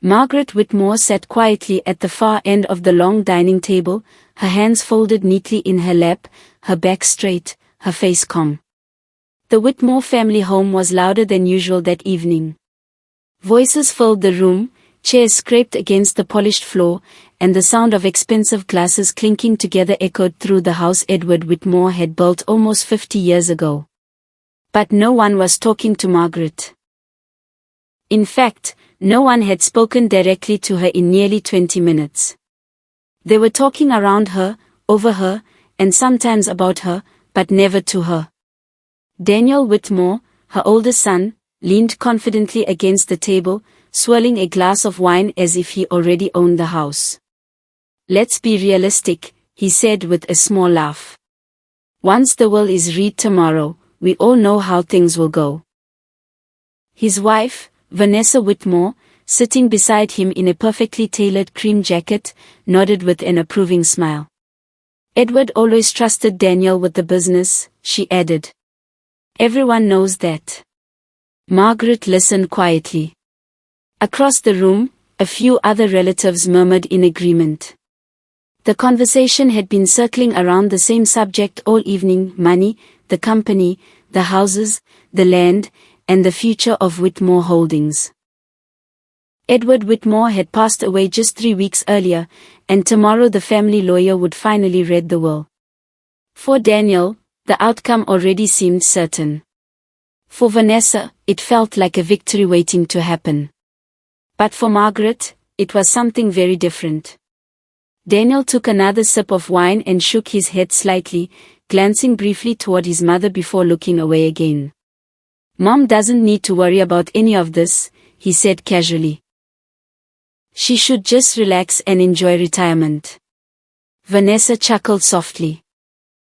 Margaret Whitmore sat quietly at the far end of the long dining table, her hands folded neatly in her lap, her back straight, her face calm. The Whitmore family home was louder than usual that evening. Voices filled the room, chairs scraped against the polished floor, and the sound of expensive glasses clinking together echoed through the house Edward Whitmore had built almost 50 years ago. But no one was talking to Margaret. In fact, no one had spoken directly to her in nearly 20 minutes. They were talking around her, over her, and sometimes about her, but never to her. Daniel Whitmore, her oldest son, leaned confidently against the table, swirling a glass of wine as if he already owned the house. "Let's be realistic," he said with a small laugh. "Once the will is read tomorrow, we all know how things will go." His wife, Vanessa Whitmore, sitting beside him in a perfectly tailored cream jacket, nodded with an approving smile. "Edward always trusted Daniel with the business," she added. "Everyone knows that." Margaret listened quietly. Across the room, a few other relatives murmured in agreement. The conversation had been circling around the same subject all evening: money, the company, the houses, the land, and the future of Whitmore Holdings. Edward Whitmore had passed away just 3 weeks earlier, and tomorrow the family lawyer would finally read the will. For Daniel, the outcome already seemed certain. For Vanessa, it felt like a victory waiting to happen. But for Margaret, it was something very different. Daniel took another sip of wine and shook his head slightly, glancing briefly toward his mother before looking away again. "Mom doesn't need to worry about any of this," he said casually. "She should just relax and enjoy retirement." Vanessa chuckled softly.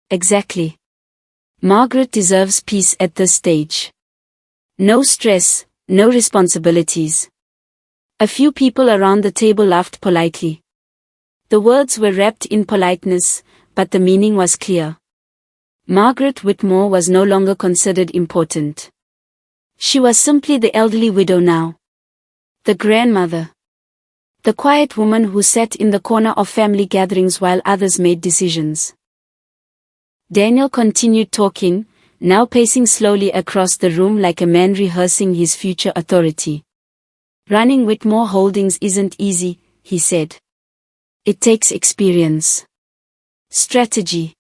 "Exactly. Margaret deserves peace at this stage. No stress, no responsibilities." A few people around the table laughed politely. The words were wrapped in politeness, but the meaning was clear. Margaret Whitmore was no longer considered important. She was simply the elderly widow now. The grandmother. The quiet woman who sat in the corner of family gatherings while others made decisions. Daniel continued talking, now pacing slowly across the room like a man rehearsing his future authority. "Running Whitmore Holdings isn't easy," he said. "It takes experience, strategy,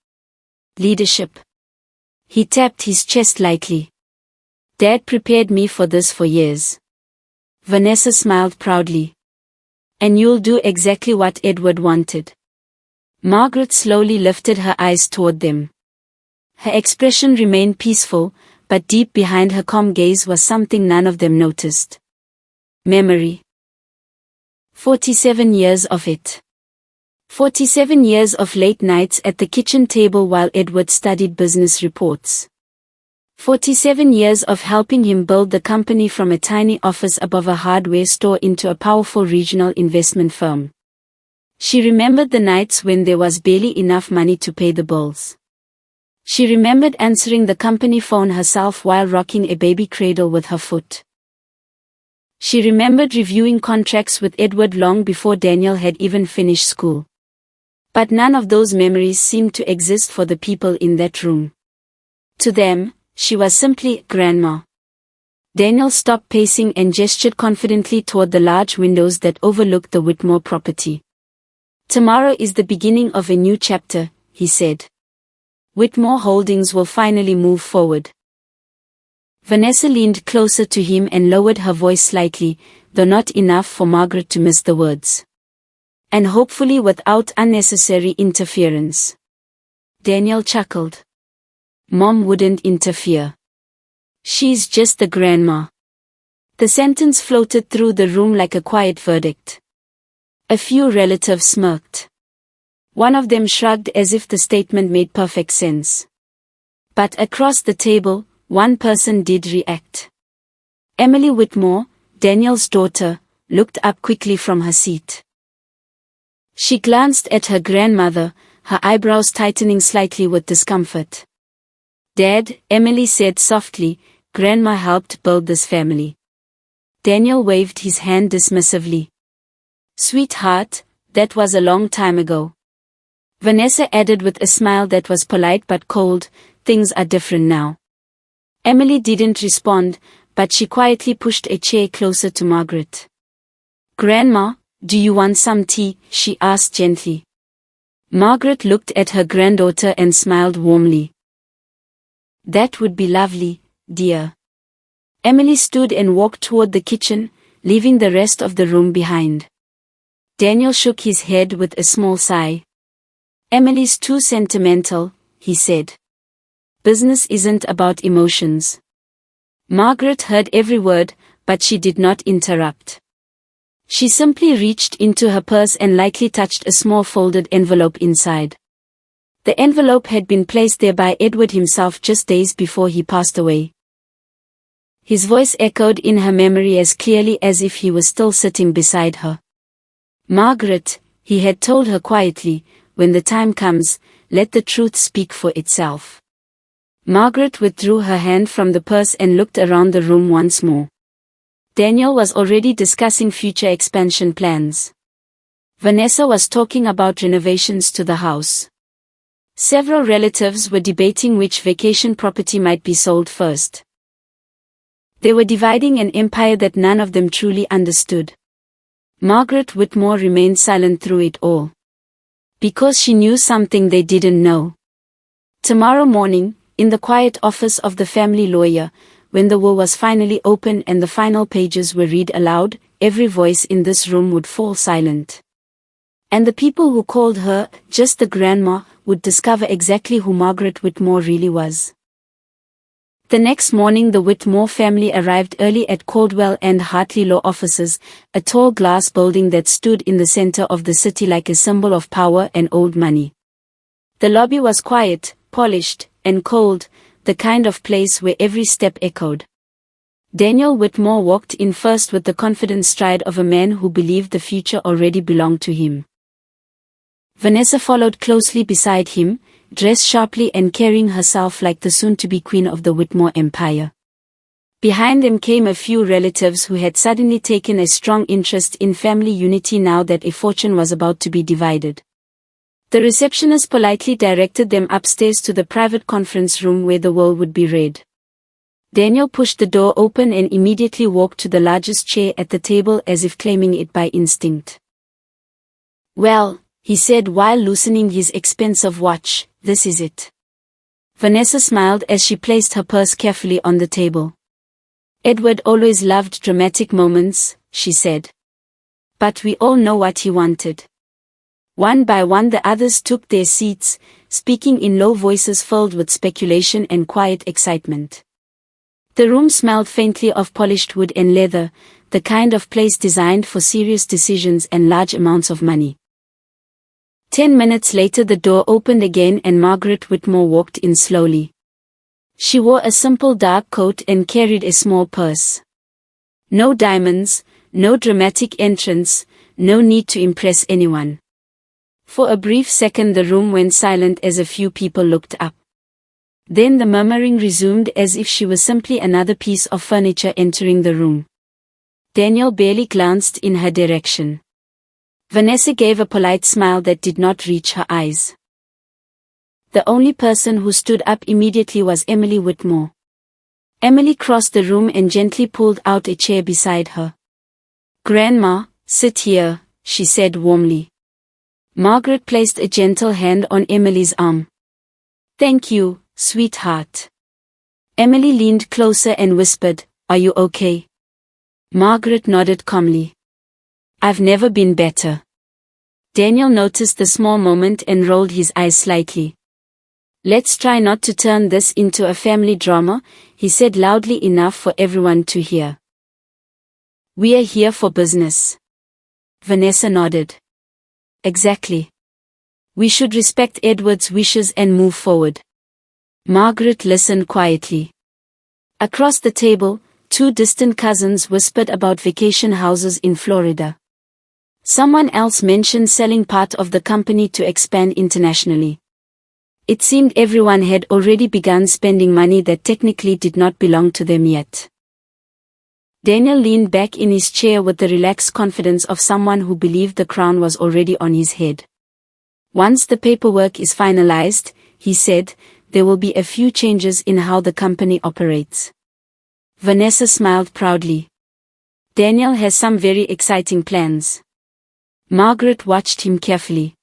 leadership." He tapped his chest lightly. "Dad prepared me for this for years." Vanessa smiled proudly. "And you'll do exactly what Edward wanted." Margaret slowly lifted her eyes toward them. Her expression remained peaceful, but deep behind her calm gaze was something none of them noticed. Memory. 47 years of it. 47 years of late nights at the kitchen table while Edward studied business reports. 47 years of helping him build the company from a tiny office above a hardware store into a powerful regional investment firm. She remembered the nights when there was barely enough money to pay the bills. She remembered answering the company phone herself while rocking a baby cradle with her foot. She remembered reviewing contracts with Edward long before Daniel had even finished school. But none of those memories seemed to exist for the people in that room. To them, she was simply Grandma. Daniel stopped pacing and gestured confidently toward the large windows that overlooked the Whitmore property. "Tomorrow is the beginning of a new chapter," he said. "Whitmore Holdings will finally move forward." Vanessa leaned closer to him and lowered her voice slightly, though not enough for Margaret to miss the words. "And hopefully without unnecessary interference." Daniel chuckled. "Mom wouldn't interfere. She's just the grandma." The sentence floated through the room like a quiet verdict. A few relatives smirked. One of them shrugged as if the statement made perfect sense. But across the table, one person did react. Emily Whitmore, Daniel's daughter, looked up quickly from her seat. She glanced at her grandmother, her eyebrows tightening slightly with discomfort. "Dad," Emily said softly, "Grandma helped build this family." Daniel waved his hand dismissively. Sweetheart, that was a long time ago. Vanessa added with a smile that was polite but cold, things are different now. Emily didn't respond, but she quietly pushed a chair closer to Margaret. Grandma, do you want some tea? She asked gently. Margaret looked at her granddaughter and smiled warmly. That would be lovely, dear. Emily stood and walked toward the kitchen, leaving the rest of the room behind. Daniel shook his head with a small sigh. Emily's too sentimental, he said. Business isn't about emotions. Margaret heard every word, but she did not interrupt. She simply reached into her purse and lightly touched a small folded envelope inside. The envelope had been placed there by Edward himself just days before he passed away. His voice echoed in her memory as clearly as if he was still sitting beside her. Margaret, he had told her quietly, when the time comes, let the truth speak for itself. Margaret withdrew her hand from the purse and looked around the room once more. Daniel was already discussing future expansion plans. Vanessa was talking about renovations to the house. Several relatives were debating which vacation property might be sold first. They were dividing an empire that none of them truly understood. Margaret Whitmore remained silent through it all. Because she knew something they didn't know. Tomorrow morning, in the quiet office of the family lawyer, when the will was finally opened and the final pages were read aloud, every voice in this room would fall silent. And the people who called her just the grandma would discover exactly who Margaret Whitmore really was. The next morning the Whitmore family arrived early at Caldwell and Hartley law offices, a tall glass building that stood in the center of the city like a symbol of power and old money. The lobby was quiet, polished, and cold, the kind of place where every step echoed. Daniel Whitmore walked in first with the confident stride of a man who believed the future already belonged to him. Vanessa followed closely beside him, dressed sharply and carrying herself like the soon-to-be queen of the Whitmore empire. Behind them came a few relatives who had suddenly taken a strong interest in family unity now that a fortune was about to be divided. The receptionist politely directed them upstairs to the private conference room where the will would be read. Daniel pushed the door open and immediately walked to the largest chair at the table as if claiming it by instinct. Well, he said while loosening his expensive watch, this is it. Vanessa smiled as she placed her purse carefully on the table. Edward always loved dramatic moments, she said. But we all know what he wanted. One by one the others took their seats, speaking in low voices filled with speculation and quiet excitement. The room smelled faintly of polished wood and leather, the kind of place designed for serious decisions and large amounts of money. 10 minutes later the door opened again and Margaret Whitmore walked in slowly. She wore a simple dark coat and carried a small purse. No diamonds, no dramatic entrance, no need to impress anyone. For a brief second the room went silent as a few people looked up. Then the murmuring resumed as if she was simply another piece of furniture entering the room. Daniel barely glanced in her direction. Vanessa gave a polite smile that did not reach her eyes. The only person who stood up immediately was Emily Whitmore. Emily crossed the room and gently pulled out a chair beside her. "Grandma, sit here," she said warmly. Margaret placed a gentle hand on Emily's arm. "Thank you, sweetheart." Emily leaned closer and whispered, "Are you okay?" Margaret nodded calmly. "I've never been better." Daniel noticed the small moment and rolled his eyes slightly. "Let's try not to turn this into a family drama," he said loudly enough for everyone to hear. "We are here for business." Vanessa nodded. "Exactly. We should respect Edward's wishes and move forward." Margaret listened quietly. Across the table, two distant cousins whispered about vacation houses in Florida. Someone else mentioned selling part of the company to expand internationally. It seemed everyone had already begun spending money that technically did not belong to them yet. Daniel leaned back in his chair with the relaxed confidence of someone who believed the crown was already on his head. Once the paperwork is finalized, he said, there will be a few changes in how the company operates. Vanessa smiled proudly. Daniel has some very exciting plans. Margaret watched him carefully.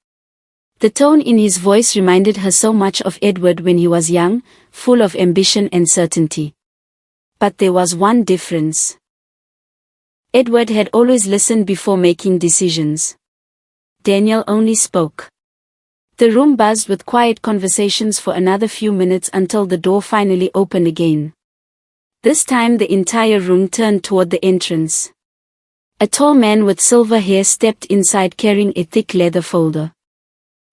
The tone in his voice reminded her so much of Edward when he was young, full of ambition and certainty. But there was one difference. Edward had always listened before making decisions. Daniel only spoke. The room buzzed with quiet conversations for another few minutes until the door finally opened again. This time the entire room turned toward the entrance. A tall man with silver hair stepped inside carrying a thick leather folder.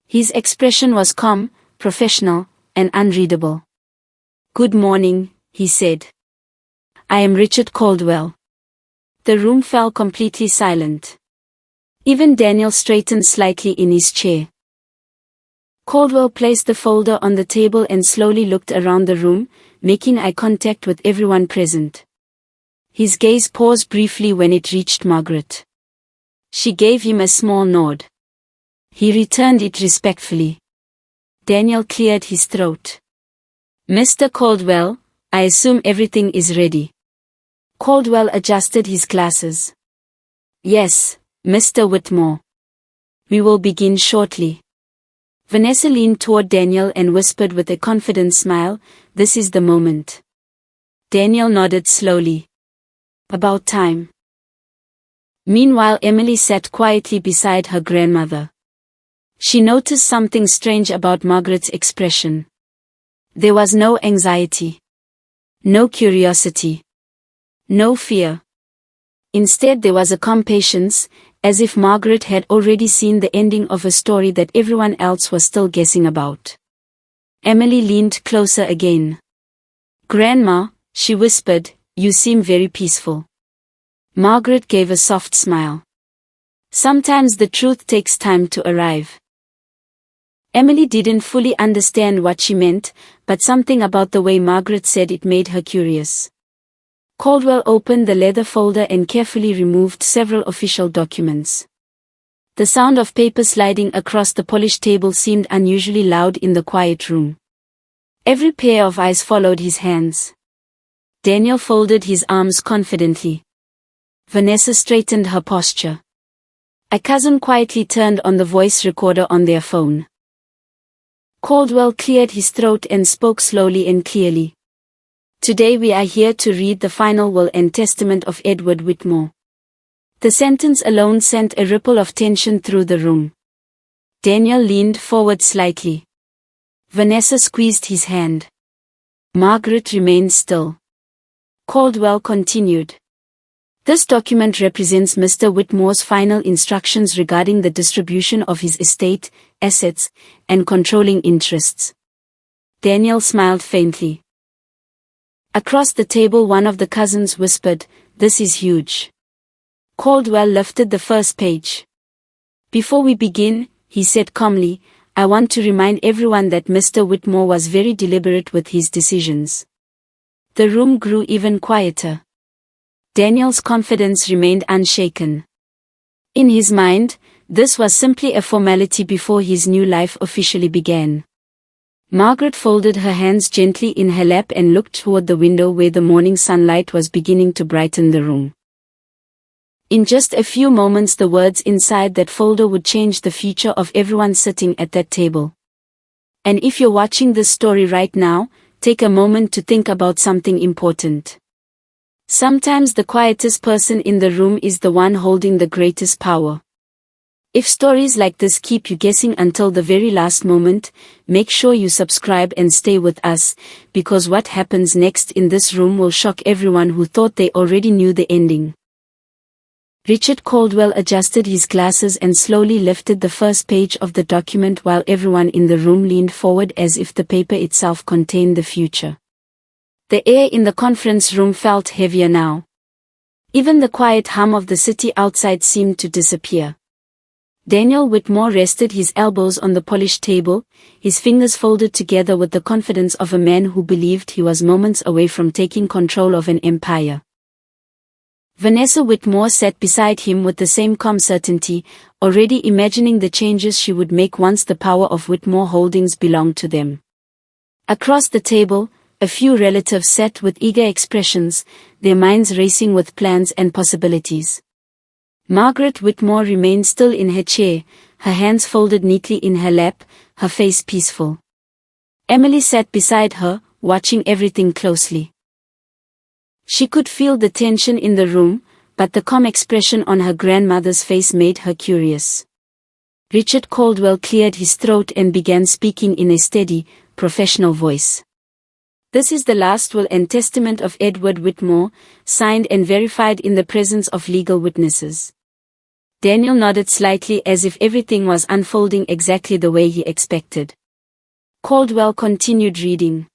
His expression was calm, professional, and unreadable. "Good morning," he said. "I am Richard Caldwell." The room fell completely silent. Even Daniel straightened slightly in his chair. Caldwell placed the folder on the table and slowly looked around the room, making eye contact with everyone present. His gaze paused briefly when it reached Margaret. She gave him a small nod. He returned it respectfully. Daniel cleared his throat. "Mr. Caldwell, I assume everything is ready." Caldwell adjusted his glasses. "Yes, Mr. Whitmore. We will begin shortly." Vanessa leaned toward Daniel and whispered with a confident smile, "This is the moment." Daniel nodded slowly. "About time." Meanwhile, Emily sat quietly beside her grandmother. She noticed something strange about Margaret's expression. There was no anxiety. No curiosity. No fear. Instead there was a calm patience, as if Margaret had already seen the ending of a story that everyone else was still guessing about. Emily leaned closer again. "Grandma," she whispered, "you seem very peaceful." Margaret gave a soft smile. "Sometimes the truth takes time to arrive." Emily didn't fully understand what she meant, but something about the way Margaret said it made her curious. Caldwell opened the leather folder and carefully removed several official documents. The sound of paper sliding across the polished table seemed unusually loud in the quiet room. Every pair of eyes followed his hands. Daniel folded his arms confidently. Vanessa straightened her posture. A cousin quietly turned on the voice recorder on their phone. Caldwell cleared his throat and spoke slowly and clearly. "Today we are here to read the final will and testament of Edward Whitmore." The sentence alone sent a ripple of tension through the room. Daniel leaned forward slightly. Vanessa squeezed his hand. Margaret remained still. Caldwell continued. "This document represents Mr. Whitmore's final instructions regarding the distribution of his estate, assets, and controlling interests." Daniel smiled faintly. Across the table one of the cousins whispered, "This is huge." Caldwell lifted the first page. "Before we begin," he said calmly, "I want to remind everyone that Mr. Whitmore was very deliberate with his decisions." The room grew even quieter. Daniel's confidence remained unshaken. In his mind, this was simply a formality before his new life officially began. Margaret folded her hands gently in her lap and looked toward the window where the morning sunlight was beginning to brighten the room. In just a few moments the words inside that folder would change the future of everyone sitting at that table. And if you're watching this story right now, take a moment to think about something important. Sometimes the quietest person in the room is the one holding the greatest power. If stories like this keep you guessing until the very last moment, make sure you subscribe and stay with us, because what happens next in this room will shock everyone who thought they already knew the ending. Richard Caldwell adjusted his glasses and slowly lifted the first page of the document while everyone in the room leaned forward as if the paper itself contained the future. The air in the conference room felt heavier now. Even the quiet hum of the city outside seemed to disappear. Daniel Whitmore rested his elbows on the polished table, his fingers folded together with the confidence of a man who believed he was moments away from taking control of an empire. Vanessa Whitmore sat beside him with the same calm certainty, already imagining the changes she would make once the power of Whitmore Holdings belonged to them. Across the table, a few relatives sat with eager expressions, their minds racing with plans and possibilities. Margaret Whitmore remained still in her chair, her hands folded neatly in her lap, her face peaceful. Emily sat beside her, watching everything closely. She could feel the tension in the room, but the calm expression on her grandmother's face made her curious. Richard Caldwell cleared his throat and began speaking in a steady, professional voice. This is the last will and testament of Edward Whitmore, signed and verified in the presence of legal witnesses. Daniel nodded slightly as if everything was unfolding exactly the way he expected. Caldwell continued reading.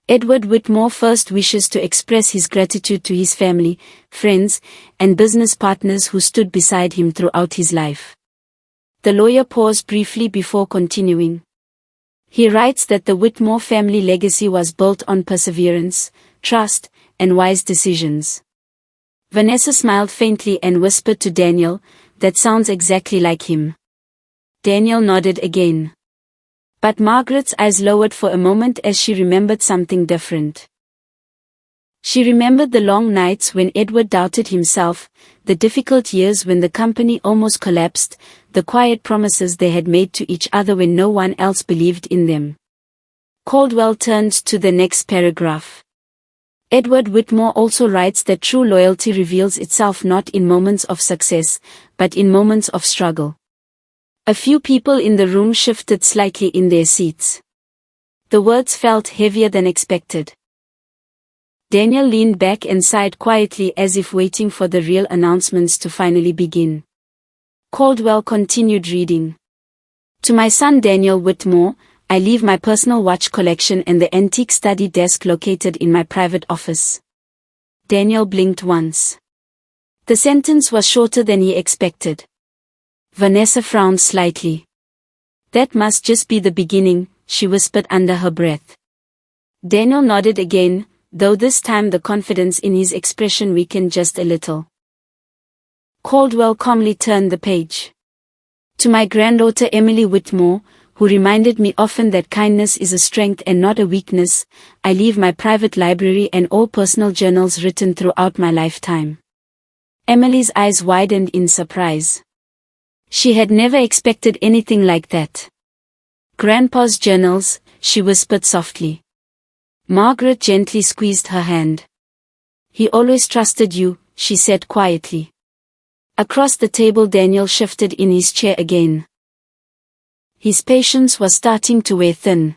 Edward Whitmore first wishes to express his gratitude to his family, friends, and business partners who stood beside him throughout his life. The lawyer paused briefly before continuing. He writes that the Whitmore family legacy was built on perseverance, trust, and wise decisions. Vanessa smiled faintly and whispered to Daniel, "That sounds exactly like him." Daniel nodded again. But Margaret's eyes lowered for a moment as she remembered something different. She remembered the long nights when Edward doubted himself, the difficult years when the company almost collapsed, the quiet promises they had made to each other when no one else believed in them. Caldwell turned to the next paragraph. Edward Whitmore also writes that true loyalty reveals itself not in moments of success, but in moments of struggle. A few people in the room shifted slightly in their seats. The words felt heavier than expected. Daniel leaned back and sighed quietly as if waiting for the real announcements to finally begin. Caldwell continued reading. To my son Daniel Whitmore, I leave my personal watch collection and the antique study desk located in my private office. Daniel blinked once. The sentence was shorter than he expected. Vanessa frowned slightly. That must just be the beginning, she whispered under her breath. Daniel nodded again, though this time the confidence in his expression weakened just a little. Caldwell calmly turned the page. To my granddaughter Emily Whitmore, who reminded me often that kindness is a strength and not a weakness, I leave my private library and all personal journals written throughout my lifetime. Emily's eyes widened in surprise. She had never expected anything like that. Grandpa's journals, she whispered softly. Margaret gently squeezed her hand. He always trusted you, she said quietly. Across the table Daniel shifted in his chair again. His patience was starting to wear thin.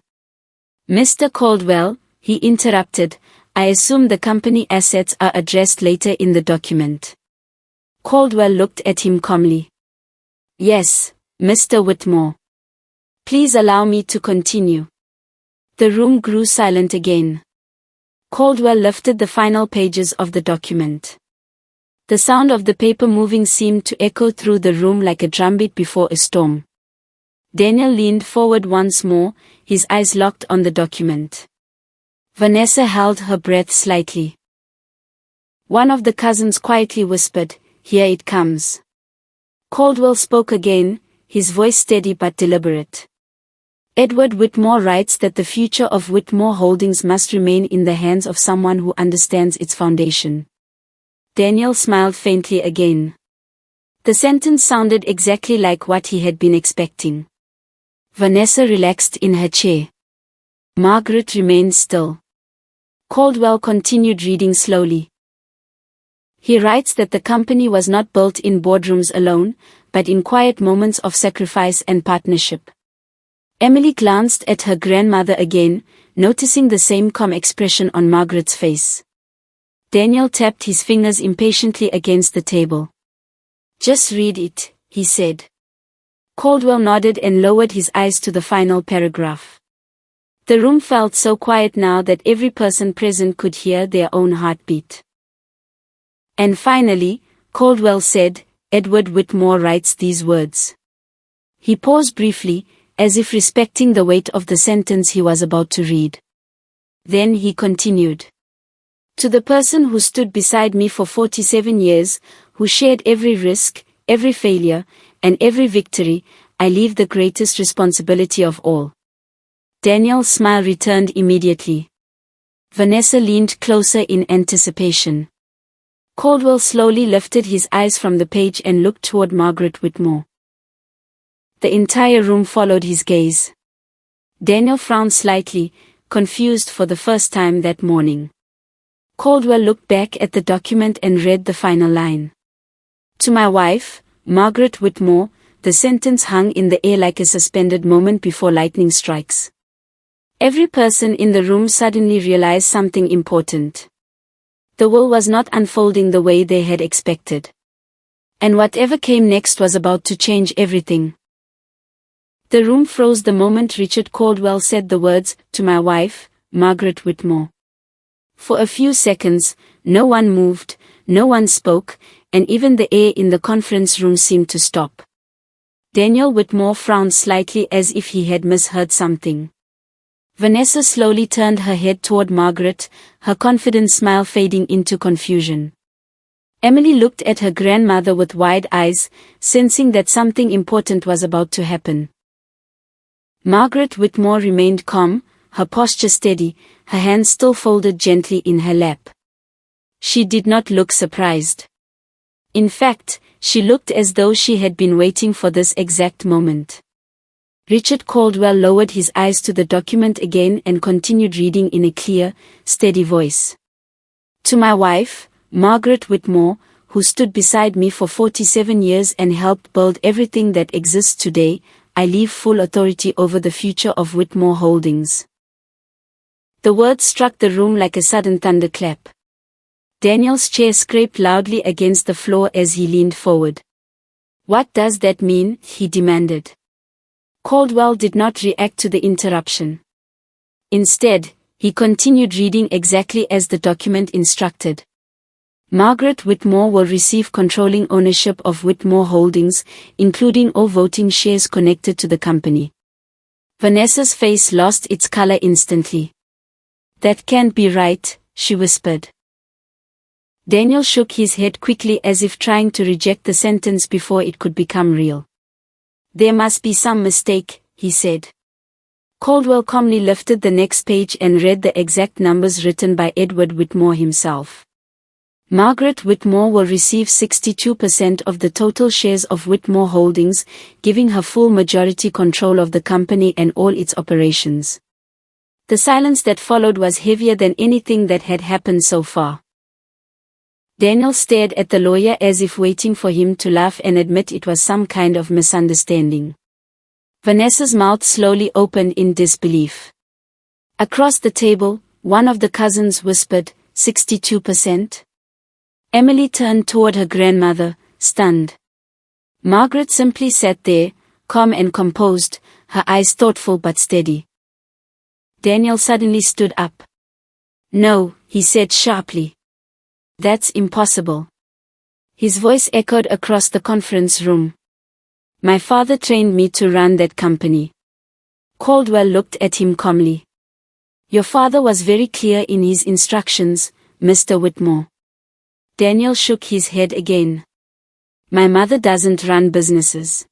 Mr. Caldwell, he interrupted, I assume the company assets are addressed later in the document. Caldwell looked at him calmly. Yes, Mr. Whitmore. Please allow me to continue. The room grew silent again. Caldwell lifted the final pages of the document. The sound of the paper moving seemed to echo through the room like a drumbeat before a storm. Daniel leaned forward once more, his eyes locked on the document. Vanessa held her breath slightly. One of the cousins quietly whispered, Here it comes. Caldwell spoke again, his voice steady but deliberate. Edward Whitmore writes that the future of Whitmore Holdings must remain in the hands of someone who understands its foundation. Daniel smiled faintly again. The sentence sounded exactly like what he had been expecting. Vanessa relaxed in her chair. Margaret remained still. Caldwell continued reading slowly. He writes that the company was not built in boardrooms alone, but in quiet moments of sacrifice and partnership. Emily glanced at her grandmother again, noticing the same calm expression on Margaret's face. Daniel tapped his fingers impatiently against the table. Just read it, he said. Caldwell nodded and lowered his eyes to the final paragraph. The room felt so quiet now that every person present could hear their own heartbeat. And finally, Caldwell said, Edward Whitmore writes these words. He paused briefly, as if respecting the weight of the sentence he was about to read. Then he continued. To the person who stood beside me for 47 years, who shared every risk, every failure, and every victory, I leave the greatest responsibility of all. Daniel's smile returned immediately. Vanessa leaned closer in anticipation. Caldwell slowly lifted his eyes from the page and looked toward Margaret Whitmore. The entire room followed his gaze. Daniel frowned slightly, confused for the first time that morning. Caldwell looked back at the document and read the final line. To my wife, Margaret Whitmore, the sentence hung in the air like a suspended moment before lightning strikes. Every person in the room suddenly realized something important. The will was not unfolding the way they had expected. And whatever came next was about to change everything. The room froze the moment Richard Caldwell said the words, to my wife, Margaret Whitmore. For a few seconds, no one moved, no one spoke, and even the air in the conference room seemed to stop. Daniel Whitmore frowned slightly as if he had misheard something. Vanessa slowly turned her head toward Margaret, her confident smile fading into confusion. Emily looked at her grandmother with wide eyes, sensing that something important was about to happen. Margaret Whitmore remained calm, her posture steady, her hands still folded gently in her lap. She did not look surprised. In fact, she looked as though she had been waiting for this exact moment. Richard Caldwell lowered his eyes to the document again and continued reading in a clear, steady voice. To my wife, Margaret Whitmore, who stood beside me for 47 years and helped build everything that exists today, I leave full authority over the future of Whitmore Holdings. The words struck the room like a sudden thunderclap. Daniel's chair scraped loudly against the floor as he leaned forward. What does that mean? He demanded. Caldwell did not react to the interruption. Instead, he continued reading exactly as the document instructed. Margaret Whitmore will receive controlling ownership of Whitmore Holdings, including all voting shares connected to the company. Vanessa's face lost its color instantly. That can't be right, she whispered. Daniel shook his head quickly as if trying to reject the sentence before it could become real. There must be some mistake, he said. Caldwell calmly lifted the next page and read the exact numbers written by Edward Whitmore himself. Margaret Whitmore will receive 62% of the total shares of Whitmore Holdings, giving her full majority control of the company and all its operations. The silence that followed was heavier than anything that had happened so far. Daniel stared at the lawyer as if waiting for him to laugh and admit it was some kind of misunderstanding. Vanessa's mouth slowly opened in disbelief. Across the table, one of the cousins whispered, 62%? Emily turned toward her grandmother, stunned. Margaret simply sat there, calm and composed, her eyes thoughtful but steady. Daniel suddenly stood up. No, he said sharply. That's impossible. His voice echoed across the conference room. My father trained me to run that company. Caldwell looked at him calmly. Your father was very clear in his instructions, Mr. Whitmore. Daniel shook his head again. My mother doesn't run businesses.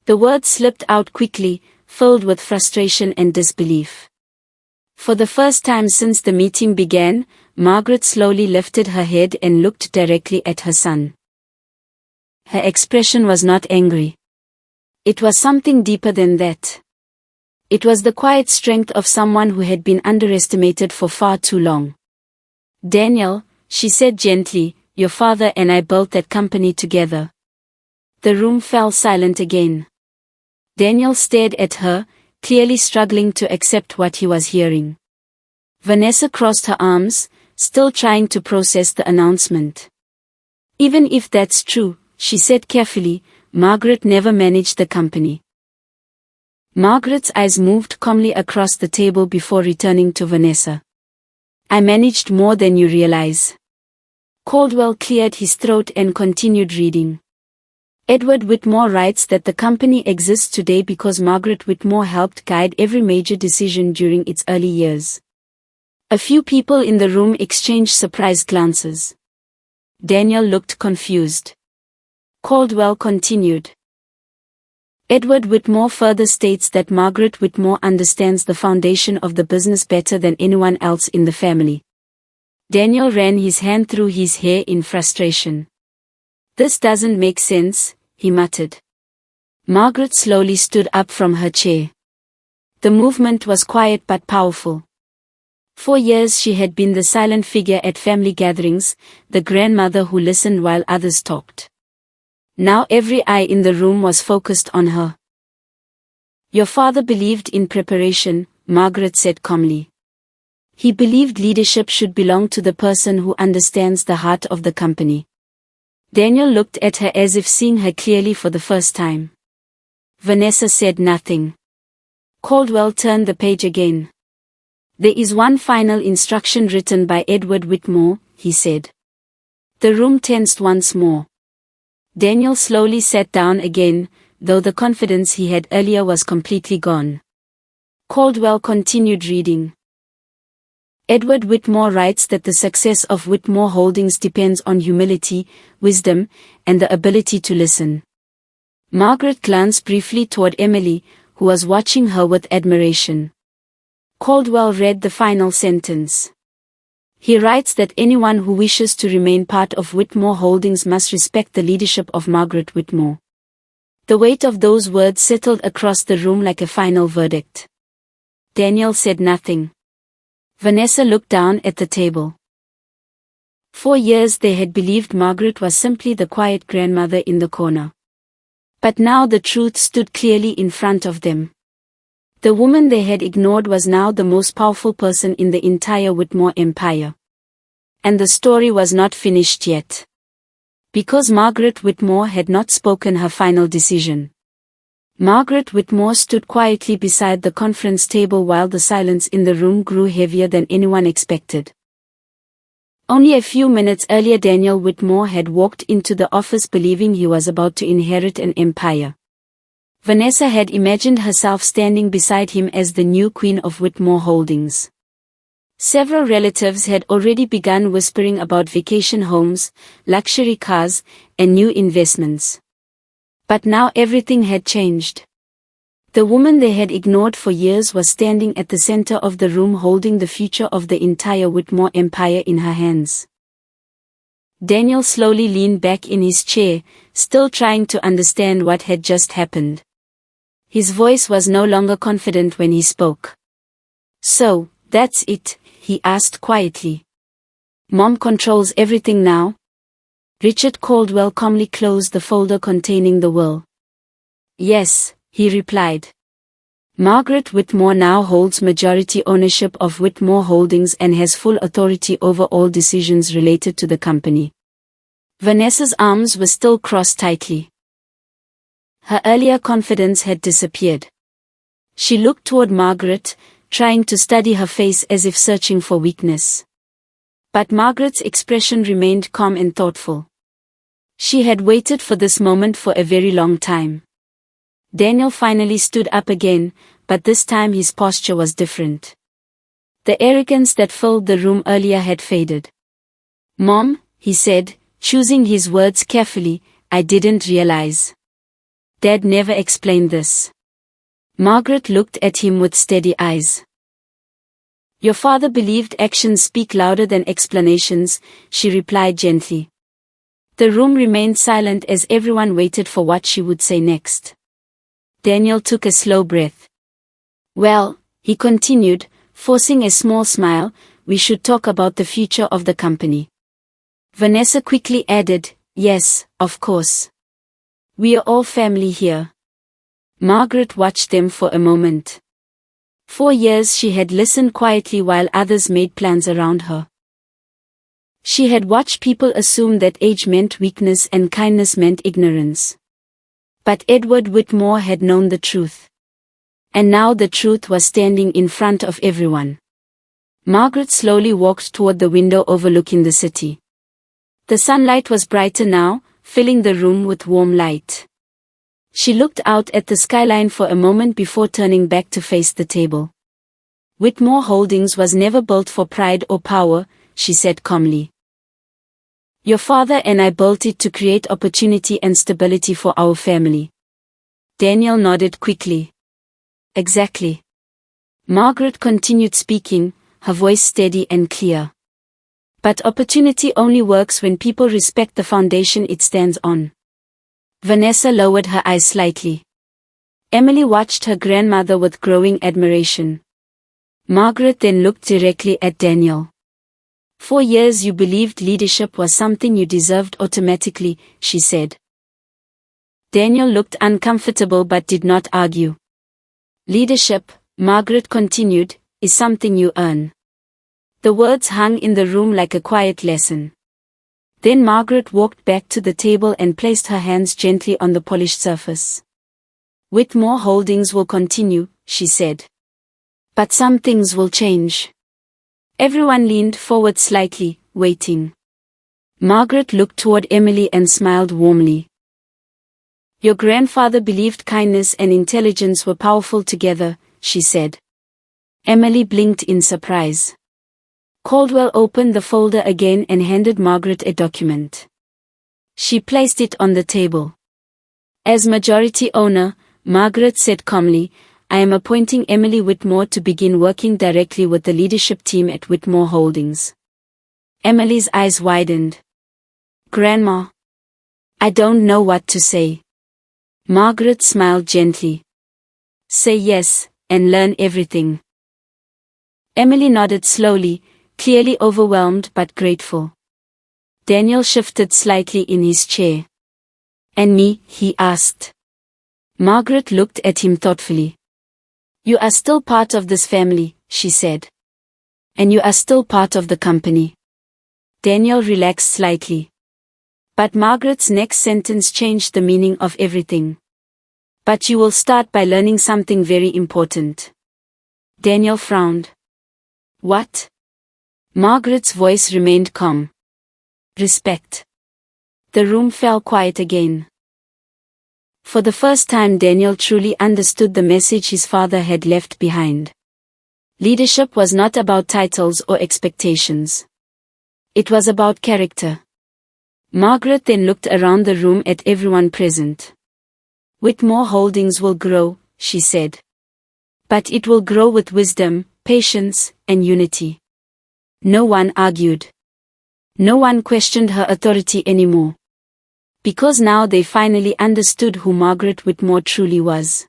The words slipped out quickly, filled with frustration and disbelief. For the first time since the meeting began, Margaret slowly lifted her head and looked directly at her son. Her expression was not angry. It was something deeper than that. It was the quiet strength of someone who had been underestimated for far too long. Daniel, she said gently, your father and I built that company together. The room fell silent again. Daniel stared at her, clearly struggling to accept what he was hearing. Vanessa crossed her arms, still trying to process the announcement. Even if that's true, she said carefully, Margaret never managed the company. Margaret's eyes moved calmly across the table before returning to Vanessa. I managed more than you realize. Caldwell cleared his throat and continued reading. Edward Whitmore writes that the company exists today because Margaret Whitmore helped guide every major decision during its early years. A few people in the room exchanged surprised glances. Daniel looked confused. Caldwell continued. Edward Whitmore further states that Margaret Whitmore understands the foundation of the business better than anyone else in the family. Daniel ran his hand through his hair in frustration. This doesn't make sense, he muttered. Margaret slowly stood up from her chair. The movement was quiet but powerful. For years she had been the silent figure at family gatherings, the grandmother who listened while others talked. Now every eye in the room was focused on her. Your father believed in preparation, Margaret said calmly. He believed leadership should belong to the person who understands the heart of the company. Daniel looked at her as if seeing her clearly for the first time. Vanessa said nothing. Caldwell turned the page again. There is one final instruction written by Edward Whitmore, he said. The room tensed once more. Daniel slowly sat down again, though the confidence he had earlier was completely gone. Caldwell continued reading. Edward Whitmore writes that the success of Whitmore Holdings depends on humility, wisdom, and the ability to listen. Margaret glanced briefly toward Emily, who was watching her with admiration. Caldwell read the final sentence. He writes that anyone who wishes to remain part of Whitmore Holdings must respect the leadership of Margaret Whitmore. The weight of those words settled across the room like a final verdict. Daniel said nothing. Vanessa looked down at the table. For years they had believed Margaret was simply the quiet grandmother in the corner. But now the truth stood clearly in front of them. The woman they had ignored was now the most powerful person in the entire Whitmore empire. And the story was not finished yet. Because Margaret Whitmore had not spoken her final decision. Margaret Whitmore stood quietly beside the conference table while the silence in the room grew heavier than anyone expected. Only a few minutes earlier Daniel Whitmore had walked into the office believing he was about to inherit an empire. Vanessa had imagined herself standing beside him as the new queen of Whitmore Holdings. Several relatives had already begun whispering about vacation homes, luxury cars, and new investments. But now everything had changed. The woman they had ignored for years was standing at the center of the room holding the future of the entire Whitmore empire in her hands. Daniel slowly leaned back in his chair, still trying to understand what had just happened. His voice was no longer confident when he spoke. So, that's it, he asked quietly. Mom controls everything now? Richard Caldwell calmly closed the folder containing the will. Yes, he replied. Margaret Whitmore now holds majority ownership of Whitmore Holdings and has full authority over all decisions related to the company. Vanessa's arms were still crossed tightly. Her earlier confidence had disappeared. She looked toward Margaret, trying to study her face as if searching for weakness. But Margaret's expression remained calm and thoughtful. She had waited for this moment for a very long time. Daniel finally stood up again, but this time his posture was different. The arrogance that filled the room earlier had faded. Mom, he said, choosing his words carefully, I didn't realize. Dad never explained this. Margaret looked at him with steady eyes. Your father believed actions speak louder than explanations, she replied gently. The room remained silent as everyone waited for what she would say next. Daniel took a slow breath. Well, he continued, forcing a small smile, we should talk about the future of the company. Vanessa quickly added, yes, of course. We are all family here. Margaret watched them for a moment. For years she had listened quietly while others made plans around her. She had watched people assume that age meant weakness and kindness meant ignorance. But Edward Whitmore had known the truth. And now the truth was standing in front of everyone. Margaret slowly walked toward the window overlooking the city. The sunlight was brighter now, filling the room with warm light. She looked out at the skyline for a moment before turning back to face the table. Whitmore Holdings was never built for pride or power, she said calmly. Your father and I built it to create opportunity and stability for our family. Daniel nodded quickly. Exactly. Margaret continued speaking, her voice steady and clear. But opportunity only works when people respect the foundation it stands on. Vanessa lowered her eyes slightly. Emily watched her grandmother with growing admiration. Margaret then looked directly at Daniel. For years you believed leadership was something you deserved automatically, she said. Daniel looked uncomfortable but did not argue. Leadership, Margaret continued, is something you earn. The words hung in the room like a quiet lesson. Then Margaret walked back to the table and placed her hands gently on the polished surface. Whitmore Holdings will continue, she said. But some things will change. Everyone leaned forward slightly, waiting. Margaret looked toward Emily and smiled warmly. Your grandfather believed kindness and intelligence were powerful together, she said. Emily blinked in surprise. Caldwell opened the folder again and handed Margaret a document. She placed it on the table. As majority owner, Margaret said calmly, I am appointing Emily Whitmore to begin working directly with the leadership team at Whitmore Holdings. Emily's eyes widened. Grandma. I don't know what to say. Margaret smiled gently. Say yes, and learn everything. Emily nodded slowly, clearly overwhelmed but grateful. Daniel shifted slightly in his chair. And me, he asked. Margaret looked at him thoughtfully. You are still part of this family, she said. And you are still part of the company. Daniel relaxed slightly. But Margaret's next sentence changed the meaning of everything. But you will start by learning something very important. Daniel frowned. What? Margaret's voice remained calm. Respect. The room fell quiet again. For the first time Daniel truly understood the message his father had left behind. Leadership was not about titles or expectations. It was about character. Margaret then looked around the room at everyone present. Whitmore Holdings will grow, she said. But it will grow with wisdom, patience, and unity. No one argued. No one questioned her authority anymore. Because now they finally understood who Margaret Whitmore truly was.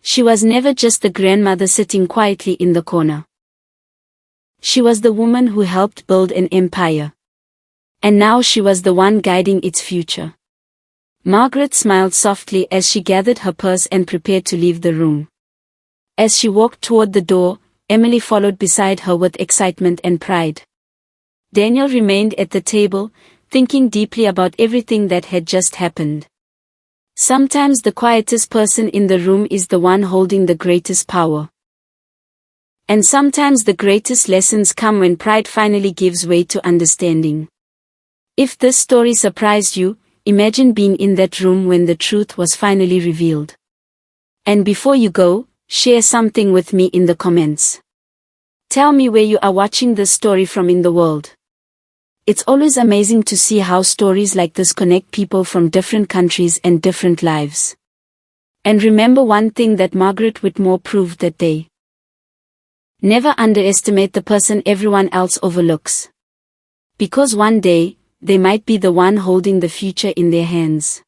She was never just the grandmother sitting quietly in the corner. She was the woman who helped build an empire. And now she was the one guiding its future. Margaret smiled softly as she gathered her purse and prepared to leave the room. As she walked toward the door, Emily followed beside her with excitement and pride. Daniel remained at the table, thinking deeply about everything that had just happened. Sometimes the quietest person in the room is the one holding the greatest power. And sometimes the greatest lessons come when pride finally gives way to understanding. If this story surprised you, imagine being in that room when the truth was finally revealed. And before you go, share something with me in the comments. Tell me where you are watching this story from in the world. It's always amazing to see how stories like this connect people from different countries and different lives. And remember one thing that Margaret Whitmore proved that day. Never underestimate the person everyone else overlooks. Because one day, they might be the one holding the future in their hands.